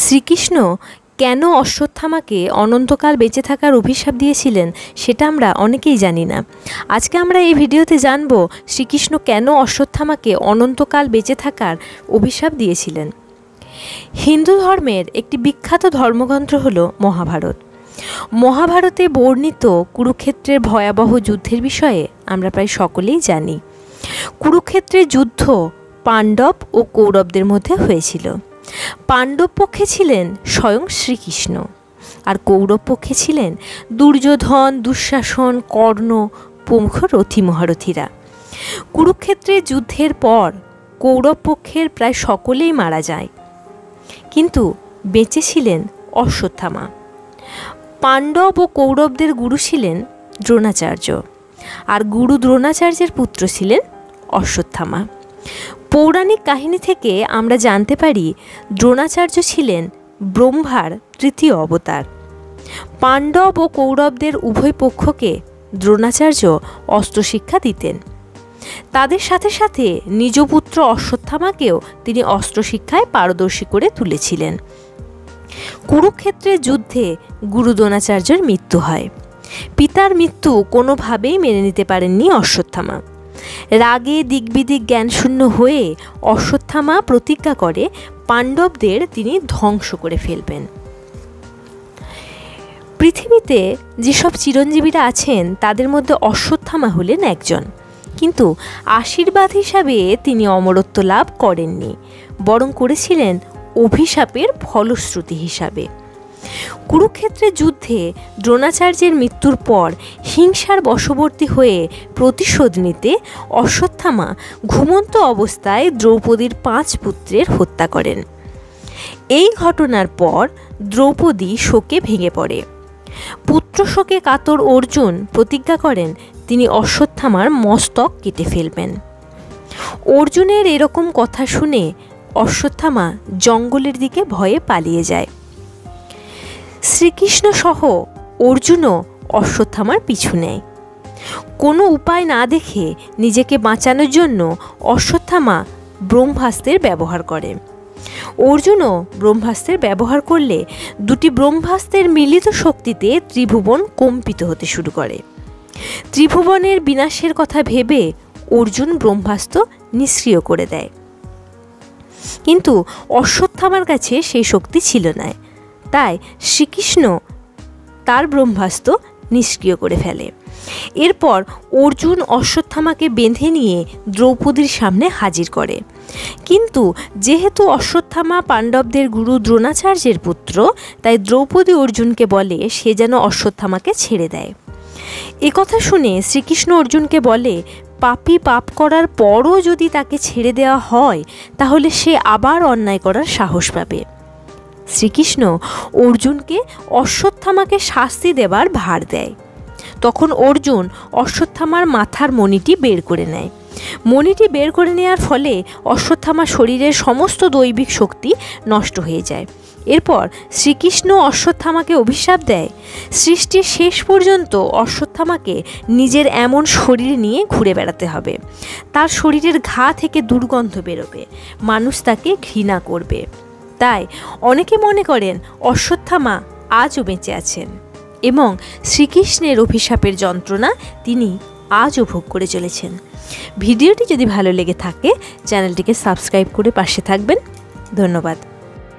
শ্রীকৃষ্ণ কেন অশ্বত্থামাকে অনন্তকাল বেঁচে থাকার অভিশাপ দিয়েছিলেন সেটা আমরা অনেকেই জানি না। আজকে আমরা এই ভিডিওতে জানব শ্রীকৃষ্ণ কেন অশ্বত্থামাকে অনন্তকাল বেঁচে থাকার অভিশাপ দিয়েছিলেন। হিন্দু ধর্মের একটি বিখ্যাত ধর্মগ্রন্থ হল মহাভারত। মহাভারতে বর্ণিত কুরুক্ষেত্রের ভয়াবহ যুদ্ধের বিষয়ে আমরা প্রায় সকলেই জানি। কুরুক্ষেত্রের যুদ্ধ পাণ্ডব ও কৌরবদের মধ্যে হয়েছিল। পাণ্ডব পক্ষে ছিলেন স্বয়ং শ্রীকৃষ্ণ, আর কৌরব পক্ষে ছিলেন দুর্যোধন, দুঃশাসন, কর্ণ প্রমুখ রথী মহারথীরা। কুরুক্ষেত্রের যুদ্ধের পর কৌরব পক্ষের প্রায় সকলেই মারা যায়, কিন্তু বেঁচে ছিলেন অশ্বত্থামা। পাণ্ডব ও কৌরবদের গুরু ছিলেন দ্রোণাচার্য, আর গুরু দ্রোণাচার্যের পুত্র ছিলেন অশ্বত্থামা। পৌরাণিক কাহিনী থেকে আমরা জানতে পারি দ্রোণাচার্য ছিলেন ব্রহ্মার তৃতীয় অবতার। পাণ্ডব ও কৌরবদের উভয় পক্ষকে দ্রোণাচার্য অস্ত্রশিক্ষা দিতেন। তাদের সাথে সাথে নিজ পুত্র অশ্বত্থামাকেও তিনি অস্ত্রশিক্ষায় পারদর্শী করে তুলেছিলেন। কুরুক্ষেত্রের যুদ্ধে গুরু দ্রোণাচার্যের মৃত্যু হয়। পিতার মৃত্যু কোনোভাবেই মেনে নিতে পারেননি অশ্বত্থামা। রাগে দিগ্বিদিক জ্ঞানশূন্য হয়ে অশ্বত্থামা প্রতিজ্ঞা করে পাণ্ডবদের তিনি ধ্বংস করে ফেলবেন। পৃথিবীতে যেসব চিরঞ্জীবীরা আছেন তাদের মধ্যে অশ্বত্থামা হলেন একজন, কিন্তু আশীর্বাদ হিসাবে তিনি অমরত্ব লাভ করেননি, বরং করেছিলেন অভিশাপের ফলশ্রুতি হিসাবে। কুরুক্ষেত্রের যুদ্ধে দ্রোণাচার্যের মৃত্যুর পর হিংসার বশবর্তী হয়ে প্রতিশোধ নিতে অশ্বত্থামা ঘুমন্ত অবস্থায় দ্রৌপদীর 5 পুত্রের হত্যা করেন। এই ঘটনার পর দ্রৌপদী শোকে ভেঙে পড়ে। পুত্র শোকে কাতর অর্জুন প্রতিজ্ঞা করেন তিনি অশ্বত্থামার মস্তক কেটে ফেলবেন। অর্জুনের এরকম কথা শুনে অশ্বত্থামা জঙ্গলের দিকে ভয়ে পালিয়ে যায়। শ্রীকৃষ্ণ সহ অর্জুনও অশ্বত্থামার পিছু নেয়। কোনো উপায় না দেখে নিজেকে বাঁচানোর জন্য অশ্বত্থামা ব্রহ্মাস্ত্রের ব্যবহার করে। অর্জুনও ব্রহ্মাস্ত্রের ব্যবহার করলে দুটি ব্রহ্মাস্ত্রের মিলিত শক্তিতে ত্রিভুবন কম্পিত হতে শুরু করে। ত্রিভুবনের বিনাশের কথা ভেবে অর্জুন ব্রহ্মাস্ত্র নিষ্ক্রিয় করে দেয়, কিন্তু অশ্বত্থামার কাছে সেই শক্তি ছিল না। তাই শ্রীকৃষ্ণ তার ব্রহ্মাস্ত্র নিষ্ক্রিয় করে ফেলে। এরপর অর্জুন অশ্বত্থামাকে বেঁধে নিয়ে দ্রৌপদীর সামনে হাজির করে, কিন্তু যেহেতু অশ্বত্থামা পাণ্ডবদের গুরু দ্রোণাচার্যের পুত্র, তাই দ্রৌপদী অর্জুনকে বলে সে যেন অশ্বত্থামাকে ছেড়ে দেয়। একথা শুনে শ্রীকৃষ্ণ অর্জুনকে বলে পাপী পাপ করার পরও যদি তাকে ছেড়ে দেওয়া হয় তাহলে সে আবার অন্যায় করার সাহস পাবে। শ্রীকৃষ্ণ অর্জুনকে অশ্বত্থামাকে শাস্তি দেবার ভার দেয়। তখন অর্জুন অশ্বত্থামার মাথার মণিটি বের করে নেয়। মণিটি বের করে নেওয়ার ফলে অশ্বত্থামার শরীরের সমস্ত দৈবিক শক্তি নষ্ট হয়ে যায়। এরপর শ্রীকৃষ্ণ অশ্বত্থামাকে অভিশাপ দেয় সৃষ্টির শেষ পর্যন্ত অশ্বত্থামাকে নিজের এমন শরীর নিয়ে ঘুরে বেড়াতে হবে। তার শরীরের ঘা থেকে দুর্গন্ধ বেরোবে, মানুষ তাকে ঘৃণা করবে। তাই অনেকে মনে করেন অশ্বত্থামা আজও বেঁচে আছেন এবং শ্রীকৃষ্ণের অভিশাপের যন্ত্রণা তিনি আজও ভোগ করে চলেছেন। ভিডিওটি যদি ভালো লেগে থাকে চ্যানেলটিকে সাবস্ক্রাইব করে পাশে থাকবেন। ধন্যবাদ।